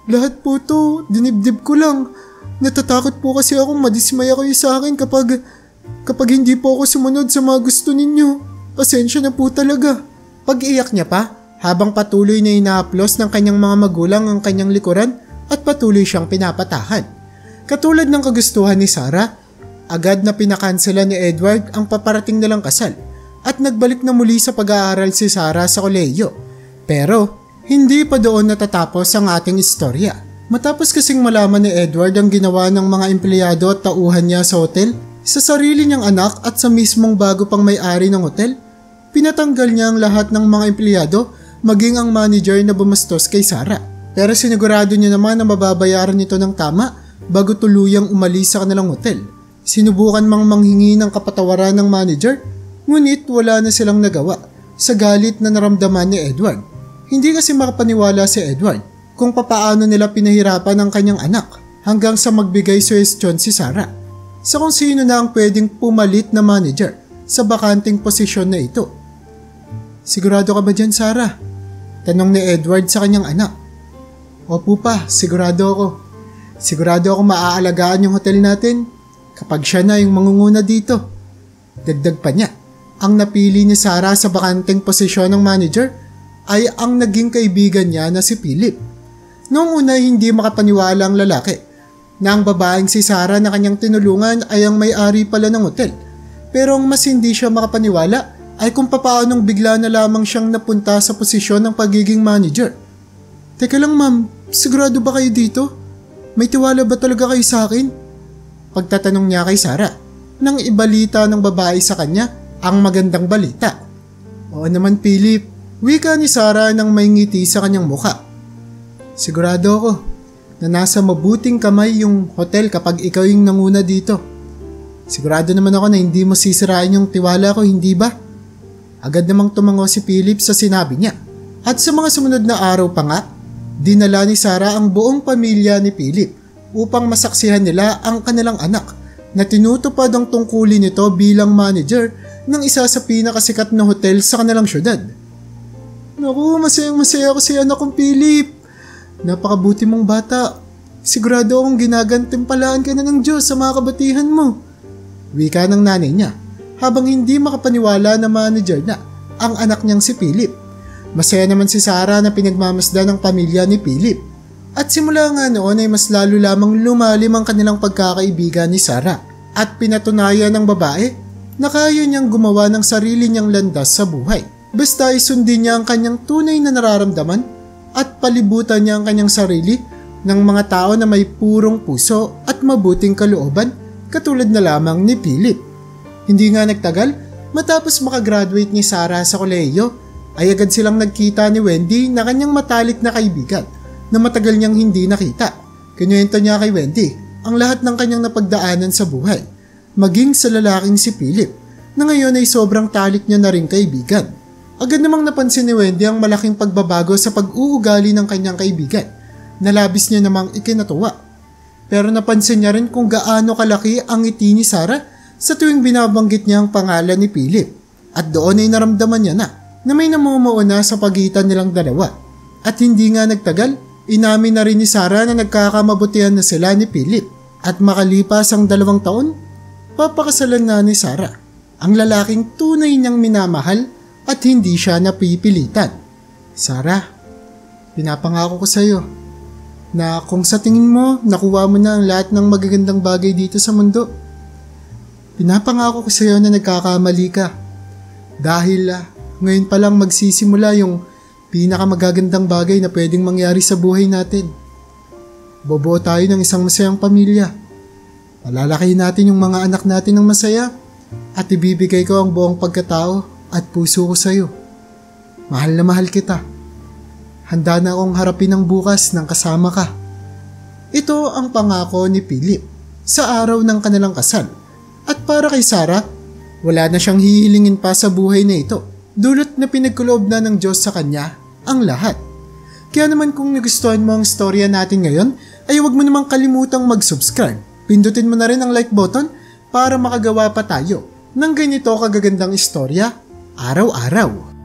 Lahat po to, dinibdib ko lang. Natatakot po kasi akong madismaya kayo sa akin kapag hindi po ako sumunod sa mga gusto ninyo. Pasensya na po talaga. Pag-iyak niya pa habang patuloy na inaaplos ng kanyang mga magulang ang kanyang likuran at patuloy siyang pinapatahan. Katulad ng kagustuhan ni Sarah, agad na pinakansela ni Edward ang paparating nilang kasal at nagbalik na muli sa pag-aaral si Sarah sa kolehiyo. Pero hindi pa doon natatapos ang ating istorya. Matapos kasing malaman ni Edward ang ginawa ng mga empleyado at tauhan niya sa hotel, sa sarili niyang anak at sa mismong bago pang may-ari ng hotel, pinatanggal niya ang lahat ng mga empleyado maging ang manager na bumastos kay Sarah. Pero sinigurado niya naman na mababayaran nito ng tama bago tuluyang umalis sa kanilang hotel. Sinubukan mang manghingi ng kapatawaran ng manager, ngunit wala na silang nagawa sa galit na naramdaman ni Edward. Hindi kasi makapaniwala si Edward kung papaano nila pinahirapan ang kanyang anak hanggang sa magbigay suhestyon si Sarah sa kung sino na ang pwedeng pumalit na manager sa bakanting posisyon na ito. Sigurado ka ba dyan, Sarah? Tanong ni Edward sa kanyang anak. Opo pa, sigurado ako. Sigurado ako maaalagaan yung hotel natin kapag siya na yung mangunguna dito. Dagdag pa niya, ang napili ni Sarah sa bakanting posisyon ng manager ay ang naging kaibigan niya na si Philip. Noong una hindi makapaniwala ang lalaki na ang babaeng si Sarah na kanyang tinulungan ay ang may-ari pala ng hotel. Pero ang mas hindi siya makapaniwala ay kung papaanong bigla na lamang siyang napunta sa posisyon ng pagiging manager. Teka lang ma'am, sigurado ba kayo dito? May tiwala ba talaga kayo sa akin? Pagtatanong niya kay Sarah nang ibalita ng babae sa kanya ang magandang balita. Oo naman Philip, wika ni Sarah nang may ngiti sa kanyang mukha. Sigurado ako na nasa mabuting kamay yung hotel kapag ikaw yung nanguna dito. Sigurado naman ako na hindi mo sisirain yung tiwala ko, hindi ba? Agad namang tumango si Philip sa sinabi niya. At sa mga sumunod na araw pa nga, dinala ni Sarah ang buong pamilya ni Philip upang masaksihan nila ang kanilang anak na tinutupad ang tungkulin nito bilang manager ng isa sa pinakasikat na hotel sa kanilang syudad. Naku, masayang-masaya ako sa anak kong Philip. Napakabuti mong bata. Sigurado akong ginagantimpalaan ka na ng Diyos sa mga kabatihan mo. Wika ng nanay niya habang hindi makapaniwala na manager na ang anak niyang si Philip. Masaya naman si Sarah na pinagmamasdan ng pamilya ni Philip. At simula nga noon ay mas lalo lamang lumalim ang kanilang pagkakaibigan ni Sarah. At pinatunayan ng babae na kaya niyang gumawa ng sarili niyang landas sa buhay. Basta ay sundin niya ang kanyang tunay na nararamdaman at palibutan niya ang kanyang sarili ng mga tao na may purong puso at mabuting kalooban katulad na lamang ni Philip. Hindi nga nagtagal, matapos makagraduate ni Sarah sa kolehiyo, ay agad silang nagkita ni Wendy na kanyang matalik na kaibigan na matagal niyang hindi nakita. Kinuwento niya kay Wendy ang lahat ng kanyang napagdaanan sa buhay, maging sa lalaking si Philip na ngayon ay sobrang talik niya na rin kaibigan. Agad namang napansin ni Wendy ang malaking pagbabago sa pag-uugali ng kanyang kaibigan na labis niya namang ikinatuwa. Pero napansin niya rin kung gaano kalaki ang ngiti ni Sarah sa tuwing binabanggit niya ang pangalan ni Philip. At doon ay naramdaman niya na may namumuo na sa pagitan nilang dalawa. At hindi nga nagtagal, Inamin na rin ni Sarah na nagkakamabutihan na sila ni Philip at makalipas ang 2 taon, papakasalan na ni Sarah ang lalaking tunay niyang minamahal at hindi siya napipilitan. Sarah, pinapangako ko sa iyo na kung sa tingin mo nakuha mo na ang lahat ng magagandang bagay dito sa mundo, pinapangako ko sa iyo na nagkakamali ka dahil ngayon pa lang magsisimula yung pinakamagagandang bagay na pwedeng mangyari sa buhay natin. Bobuo tayo ng isang masayang pamilya. Palalakayin natin yung mga anak natin ng masaya at ibibigay ko ang buong pagkatao at puso ko sa iyo. Mahal na mahal kita. Handa na akong harapin ang bukas ng kasama ka. Ito ang pangako ni Philip sa araw ng kanilang kasal. At para kay Sarah, wala na siyang hihilingin pa sa buhay na ito. Dulot na pinagkuloob na ng Diyos sa kanya ang lahat. Kaya naman kung nagustuhan mo ang storya natin ngayon, ay huwag mo namang kalimutang mag-subscribe. Pindutin mo na rin ang like button para makagawa pa tayo ng ganito kagagandang istorya araw-araw.